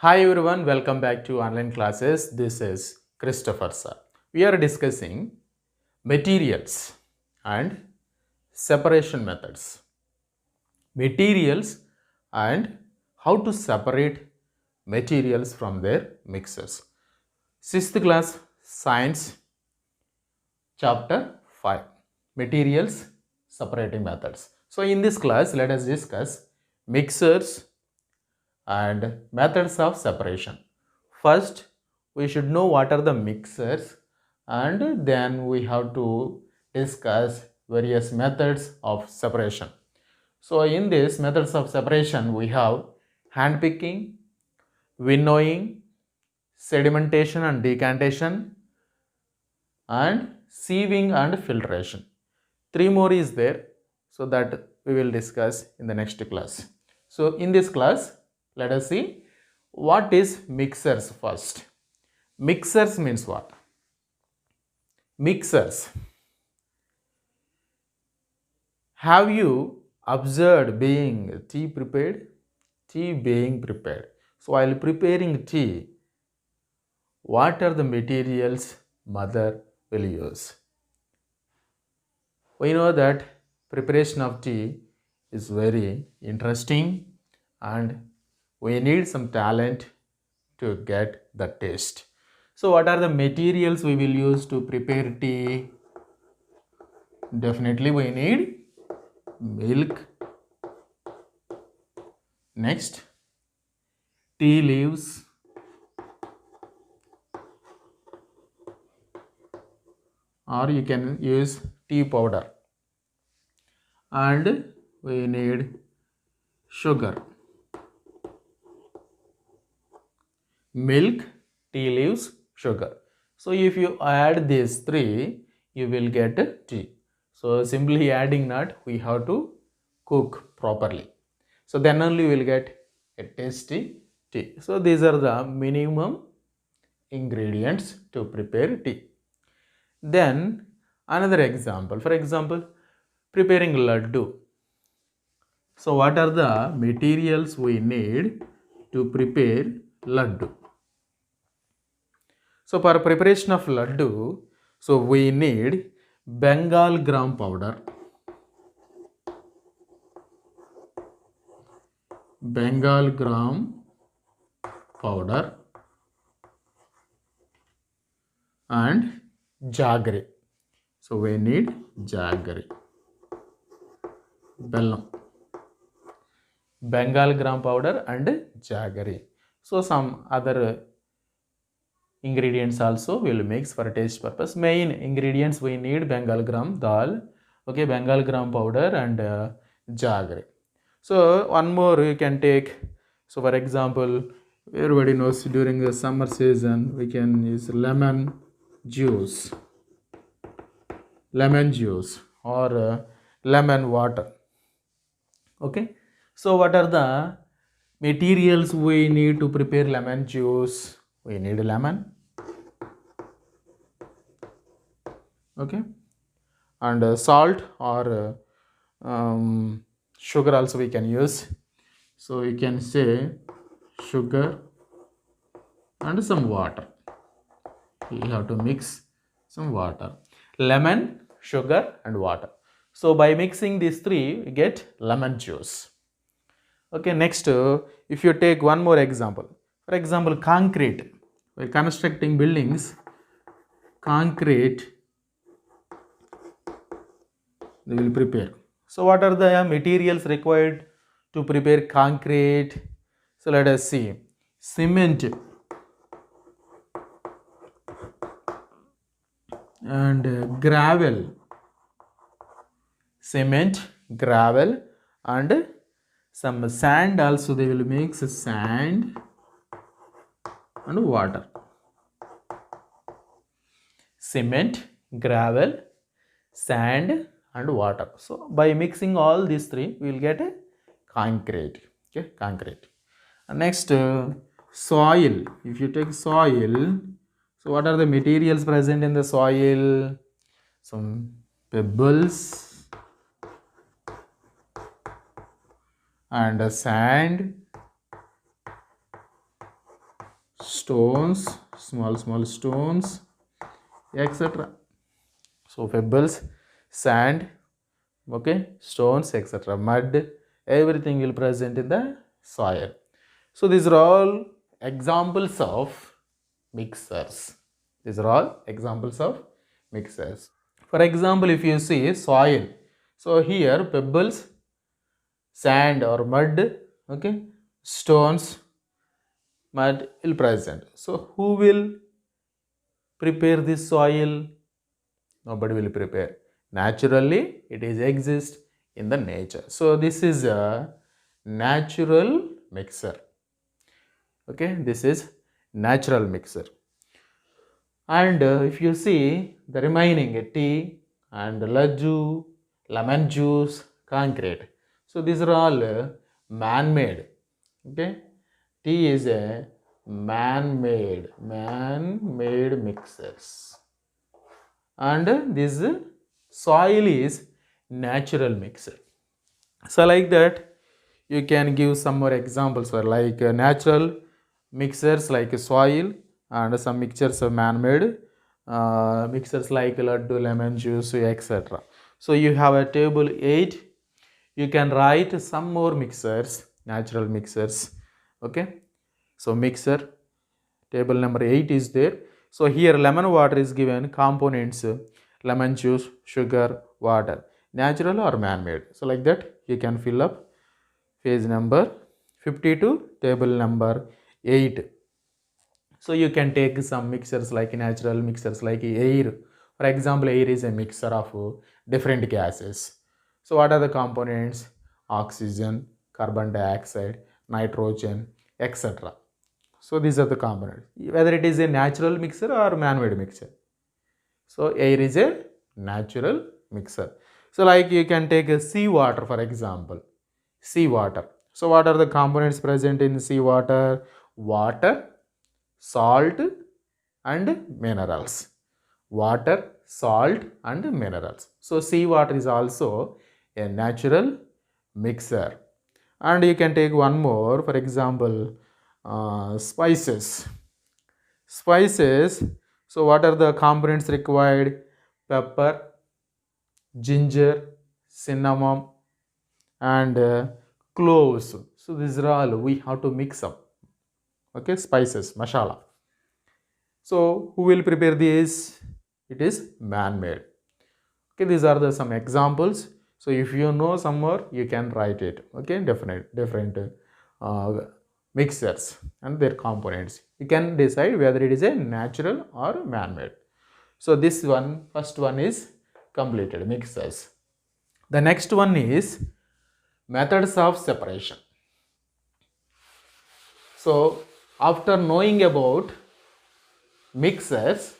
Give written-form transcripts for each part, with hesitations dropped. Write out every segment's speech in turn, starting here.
Hi everyone, welcome back to online classes. This is Christopher sir. We are discussing materials and separation methods. Materials and how to separate materials from their mixers. Sixth class science chapter 5 materials separating methods. So in this class let us discuss mixers and methods of separation. First, we should know what are the mixers and then we have to discuss various methods of separation. So in this methods of separation, we have hand picking, winnowing, sedimentation and decantation, and sieving and filtration. Three more is there, so that we will discuss in the next class. So in this class, let us see what is mixers first. Mixers means what? Mixers. Have you observed being tea prepared? Tea being prepared. So while preparing tea, what are the materials mother will use? We know that preparation of tea is very interesting and we need some talent to get the taste. So what are the materials we will use to prepare tea? Definitely we need milk. Next, tea leaves, or you can use tea powder, and we need sugar, milk, tea leaves, sugar. So if you add these three, you will get tea. So simply adding not, we have to cook properly. So then only we will get a tasty tea. So these are the minimum ingredients to prepare tea. Then another example, for example, preparing laddu. So what are the materials we need to prepare laddu? So for preparation of laddu, so we need Bengal gram powder, Bengal gram powder and jaggery. So we need jaggery, bellam, Bengal gram powder and jaggery. So some other ingredients also will mix for taste purpose. Main ingredients we need Bengal gram dal, okay, Bengal gram powder and jaggery. So one more you can take. So for example, everybody knows during the summer season we can use juice, lemon juice or lemon water. Okay. So what are the materials we need to prepare lemon juice? We need lemon. Okay. And salt or sugar also we can use. So you can say sugar and some water. We have to mix some water, lemon, sugar and water. So by mixing these three we get lemon juice. Okay, next if you take one more example, for example concrete, while constructing buildings, concrete they will prepare. So what are the materials required to prepare concrete? So let us see, cement and gravel, cement, gravel and some sand also they will mix, sand and water. Cement, gravel, sand and water. So by mixing all these three we will get a concrete. Okay, concrete. And next soil. If you take soil, so what are the materials present in the soil? Some pebbles and sand stones, small stones, etc. So pebbles, sand, okay, stones, etc. Mud, everything will present in the soil. So these are all examples of mixers. These are all examples of mixers. For example, if you see soil, so here pebbles, sand or mud, okay, stones, mud will present. So who will prepare this soil? Nobody will prepare. Naturally, it is exist in the nature. So this is a natural mixer. Okay, this is natural mixer. And if you see the remaining tea and laju, lemon juice, concrete. So these are all man-made. Okay, tea is a man-made mixers, and this soil is natural mixer. So like that, you can give some more examples for like natural mixers like soil, and some mixtures of man-made mixers like laddu, lemon juice, etc. So you have a table 8. You can write some more mixers, natural mixers. Okay. So mixer table number 8 is there. So here lemon water is given components, lemon juice, sugar, water, natural or man-made. So like that you can fill up page number 52, table number 8. So you can take some mixers like natural mixers like air. For example, air is a mixture of different gases. So what are the components? Oxygen, carbon dioxide, nitrogen, etc. So these are the components, whether it is a natural mixer or man-made mixer. So air is a natural mixer. So like you can take a sea water for example. Sea water. So what are the components present in sea water? Water, salt and minerals. Water, salt and minerals. So sea water is also a natural mixer. And you can take one more, for example, spices. Spices. So what are the components required? Pepper, ginger, cinnamon, and cloves. So these are all we have to mix up. Okay, spices, masala. So who will prepare these? It is man-made. Okay, these are the some examples. So if you know some more, you can write it. Okay, different mixers and their components. You can decide whether it is a natural or man-made. So this one, first one is completed, mixers. The next one is methods of separation. So after knowing about mixers,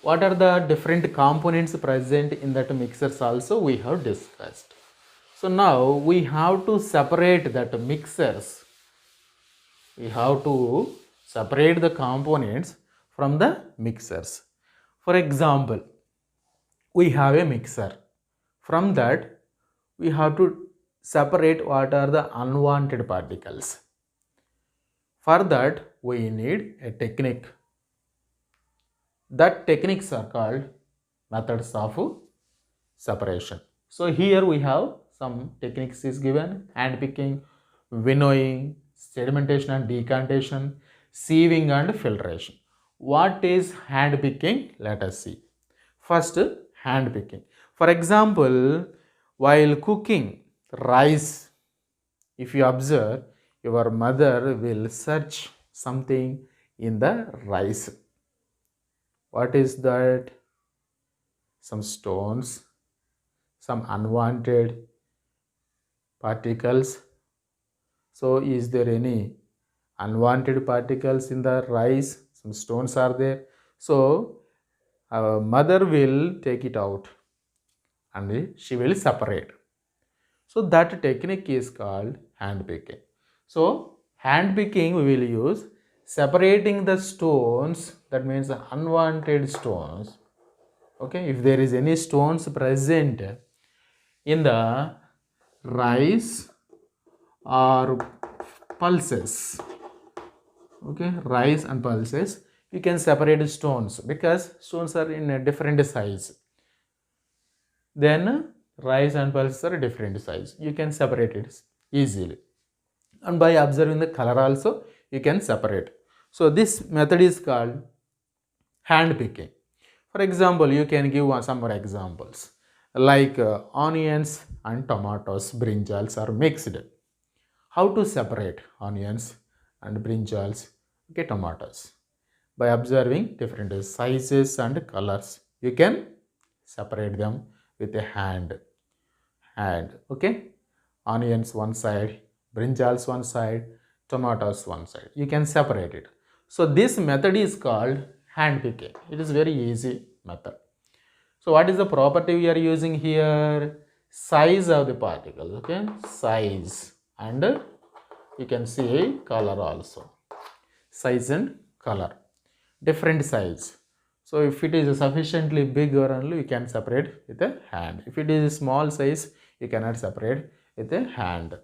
what are the different components present in that mixers also we have discussed. So now we have to separate that mixers. We have to separate the components from the mixers. For example, we have a mixer. From that, we have to separate what are the unwanted particles. For that, we need a technique. That techniques are called methods of separation. So here we have some techniques is given: hand picking, winnowing, sedimentation and decantation, sieving and filtration. What is hand picking? Let us see. First, hand picking. For example, while cooking rice, if you observe, your mother will search something in the rice. What is that? Some stones, some unwanted particles. So is there any unwanted particles in the rice? Some stones are there. So our mother will take it out and she will separate. So that technique is called hand picking. So hand picking we will use separating the stones, that means the unwanted stones. Okay, if there is any stones present in the rice or pulses, okay, rice and pulses. You can separate stones because stones are in a different size. Then rice and pulses are different size. You can separate it easily. And by observing the color also, you can separate. So this method is called hand picking. For example, you can give some more examples like onions and tomatoes, brinjals are mixed. How to separate onions and brinjals, okay, tomatoes? By observing different sizes and colors, you can separate them with a hand, okay? Onions one side, brinjals one side, tomatoes one side. You can separate it. So this method is called hand picking. It is very easy method. So what is the property we are using here? Size of the particles, okay? Size, and you can see color also. Size and color, different size. So if it is sufficiently big or only, you can separate with a hand. If it is a small size, you cannot separate with a hand.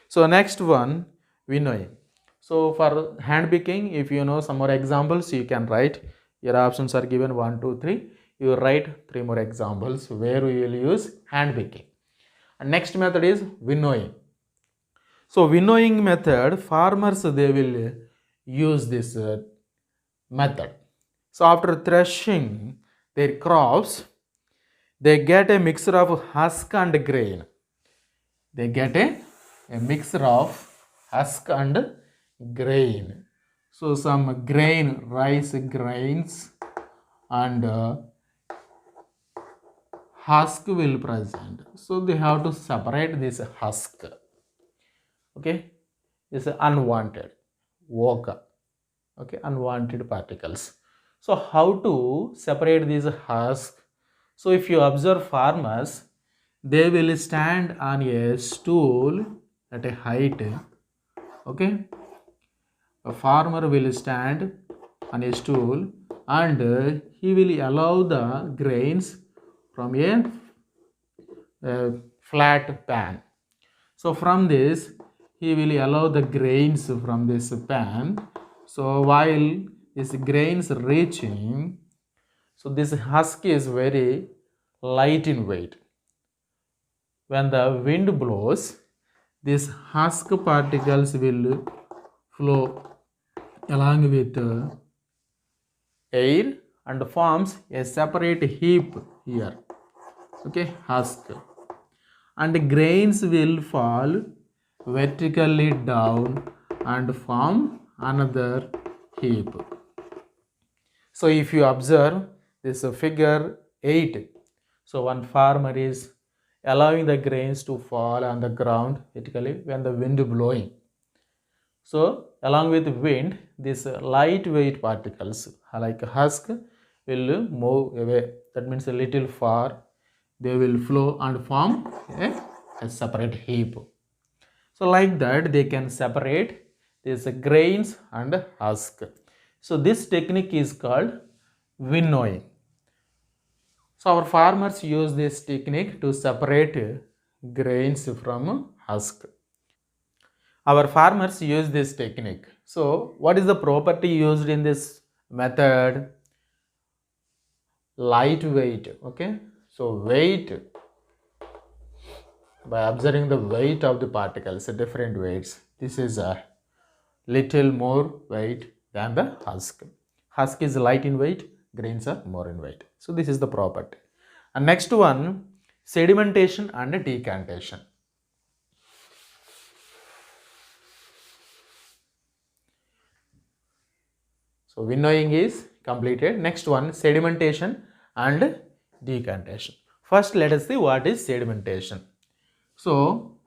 So next one, winnowing. So for hand picking, if you know some more examples, you can write. Your options are given 1, 2, 3. You write 3 more examples where we will use hand picking. And next method is winnowing. So winnowing method, farmers they will use this method. So after threshing their crops, they get a mixture of husk and grain. They get a mixture of husk and grain. So some grain, rice grains and husk will present. So they have to separate this husk. Okay, is unwanted, voca. Okay, unwanted particles. So how to separate these husks? So if you observe farmers, they will stand on a stool at a height. Okay, a farmer will stand on a stool and he will allow the grains from a flat pan. So from this, he will allow the grains from this pan. So while these grains reaching, so this husk is very light in weight. When the wind blows, these husk particles will flow along with air and forms a separate heap here. Okay, husk. And grains will fall vertically down and form another heap. So if you observe this figure 8, so one farmer is allowing the grains to fall on the ground vertically when the wind blowing. So along with wind, these lightweight particles like husk will move away. That means a little far. They will flow and form a separate heap. So like that they can separate these grains and husk. So this technique is called winnowing. So our farmers use this technique to separate grains from husk. Our farmers use this technique. So what is the property used in this method? Lightweight. Okay. So weight, by observing the weight of the particles, different weights. This is a little more weight than the husk. Husk is light in weight, grains are more in weight. So this is the property. And next one, sedimentation and decantation. So winnowing is completed. Next one, sedimentation and decantation. First, let us see what is sedimentation. So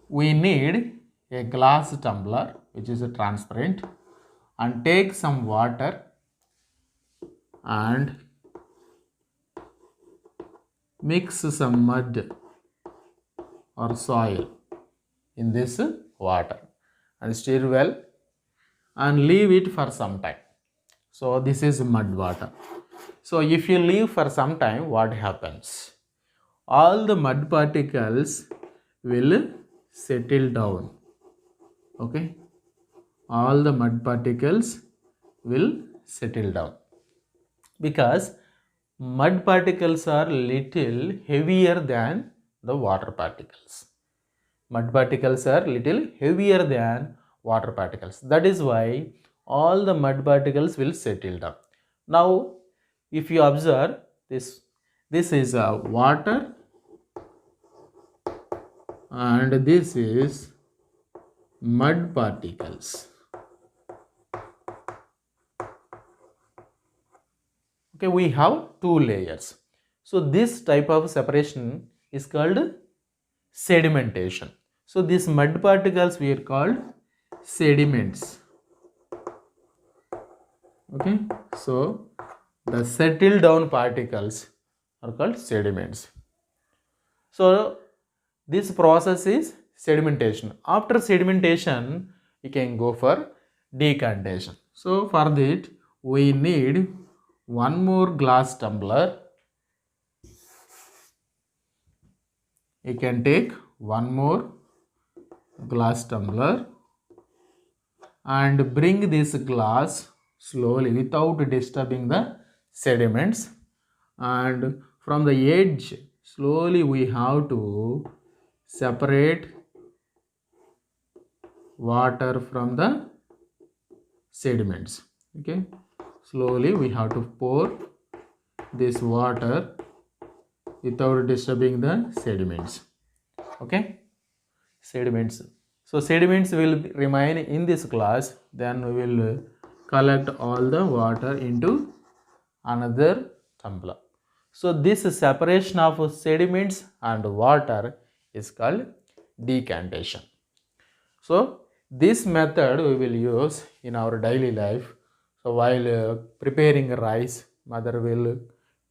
we need a glass tumbler which is transparent and take some water and mix some mud or soil in this water and stir well and leave it for some time. So this is mud water. So if you leave for some time, what happens? All the mud particles will settle down. Okay, all the mud particles will settle down, because mud particles are little heavier than the water particles. Mud particles are little heavier than water particles. That is why all the mud particles will settle down. Now, if you observe this, this is water and this is mud particles. Okay, we have two layers. So this type of separation is called sedimentation. So these mud particles we are called sediments. Okay, so the settled down particles are called sediments. So this process is sedimentation. After sedimentation, we can go for decantation. So for that, we need one more glass tumbler. You can take one more glass tumbler and bring this glass slowly without disturbing the sediments, and from the edge slowly we have to separate water from the sediments. Okay, slowly we have to pour this water without disturbing the sediments. Okay, sediments. So sediments will remain in this glass, then we will collect all the water into another tumbler. So this separation of sediments and water is called decantation. So this method we will use in our daily life. So while preparing rice, mother will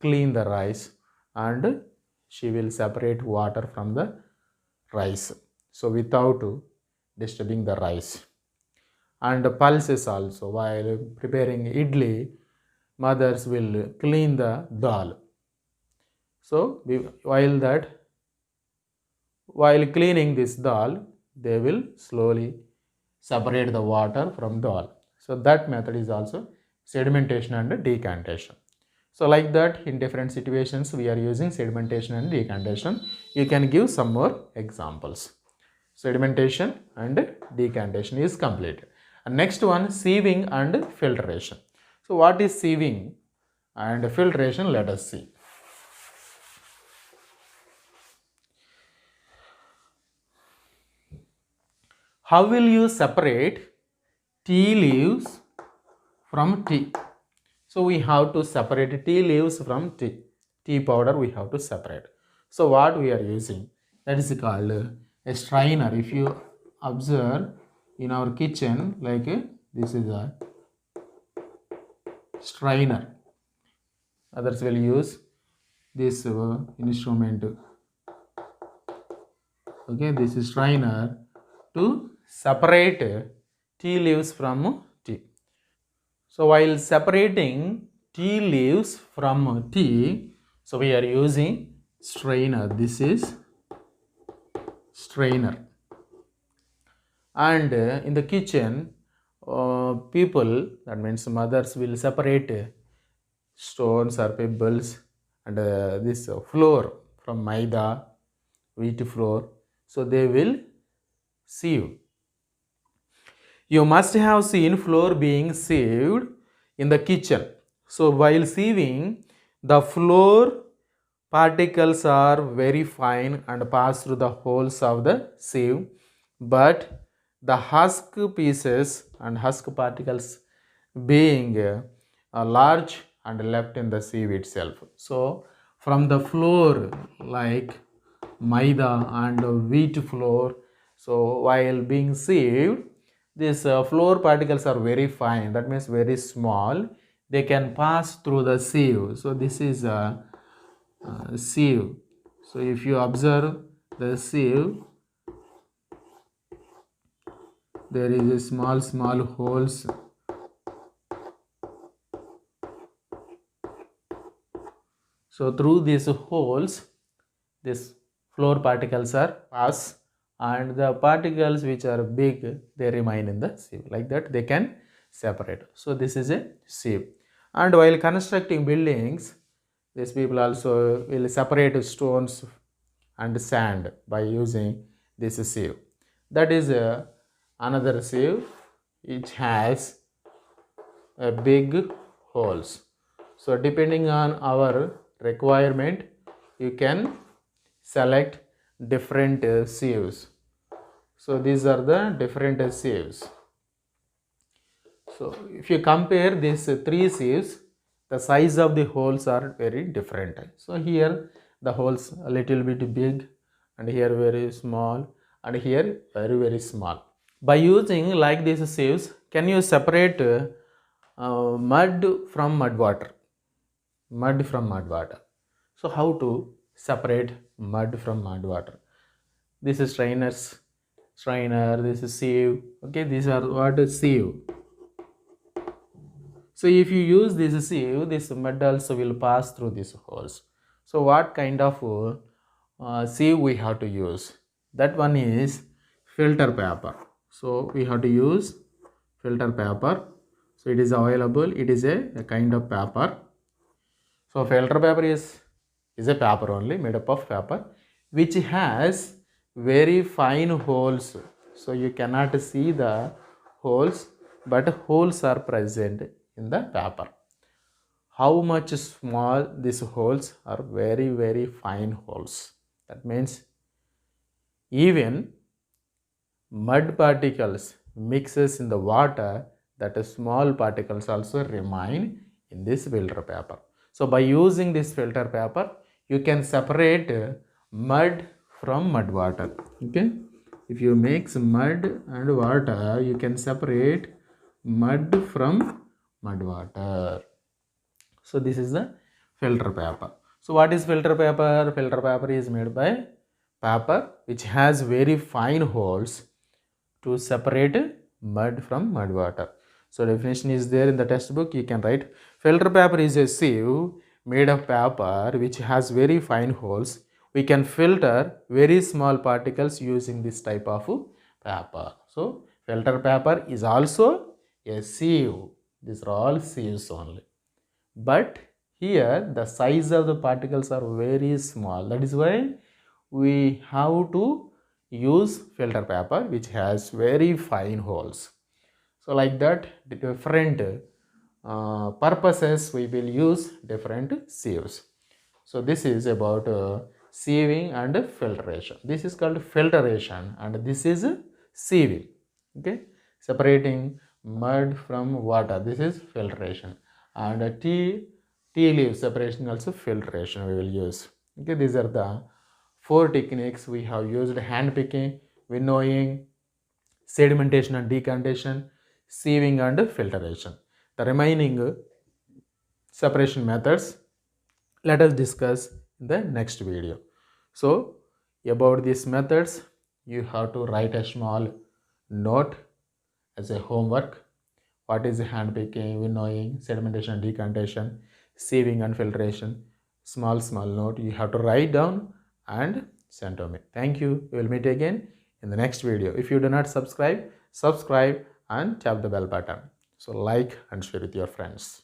clean the rice and she will separate water from the rice. So without disturbing the rice. And pulses also, while preparing idli, mothers will clean the dal. So while cleaning this dal, they will slowly separate the water from dal. So that method is also sedimentation and decantation. So like that, in different situations we are using sedimentation and decantation. You can give some more examples. Sedimentation and decantation is completed. And next one, sieving and filtration. So what is sieving and filtration? Let us see. How will you separate tea leaves from tea? So we have to separate tea leaves from tea. Tea powder we have to separate. So what we are using? That is called a strainer. If you observe in our kitchen, like this is a strainer. Others will use this instrument. Okay, this is strainer to separate tea leaves from tea. So while separating tea leaves from tea, so we are using strainer. This is strainer. And in the kitchen, people, that means mothers, will separate stones or pebbles and this flour from maida, wheat flour. So they will sieve. You must have seen flour being sieved in the kitchen. So while sieving, the flour particles are very fine and pass through the holes of the sieve, but the husk pieces and husk particles being large and left in the sieve itself. So from the flour like maida and wheat flour, so while being sieved, these flour particles are very fine, that means very small, they can pass through the sieve. So this is a sieve. So if you observe the sieve, there is a small holes. So through these holes, these flour particles are pass and the particles which are big, they remain in the sieve. Like that they can separate. So this is a sieve. And while constructing buildings, these people also will separate stones and sand by using this sieve. That is another sieve which has a big holes. So depending on our requirement, you can select different sieves. So these are the different sieves. So if you compare these three sieves, the size of the holes are very different. So here the holes a little bit big, and here very small, and here very small. By using like these sieves, can you separate mud from mud water? Mud from mud water. So how to separate mud from mud water? This is strainer, this is sieve. Okay, these are what is sieve. So if you use this sieve, this mud also will pass through these holes. So what kind of sieve we have to use? That one is filter paper. So we have to use filter paper. So it is available. It is a kind of paper. So filter paper is a paper only, made up of paper, which has very fine holes. So you cannot see the holes, but holes are present in the paper. How much small these holes are? Very fine holes. That means even mud particles mixes in the water, that small particles also remain in this filter paper. So by using this filter paper, you can separate mud from mud water. Okay, if you mix mud and water, you can separate mud from mud water. So this is the filter paper. So what is filter paper? Filter paper is made by paper which has very fine holes to separate mud from mud water. So definition is there in the textbook. You can write filter paper is a sieve made of paper which has very fine holes. We can filter very small particles using this type of paper. So filter paper is also a sieve. These are all sieves only. But here the size of the particles are very small. That is why we have to use filter paper which has very fine holes. So like that, the different purposes we will use different sieves. So this is about sieving and filtration. This is called filtration and this is sieving. Okay, separating mud from water, this is filtration. And tea leaf separation also filtration we will use. Okay, these are the 4 techniques we have used: hand picking, winnowing, sedimentation and decantation, sieving and filtration. The remaining separation methods let us discuss in the next video. So about these methods, you have to write a small note as a homework. What is hand picking, winnowing, sedimentation and decantation, sieving and filtration? Small note you have to write down and send to me. Thank you. We will meet again in the next video. If you do not subscribe and tap the bell button. So like and share with your friends.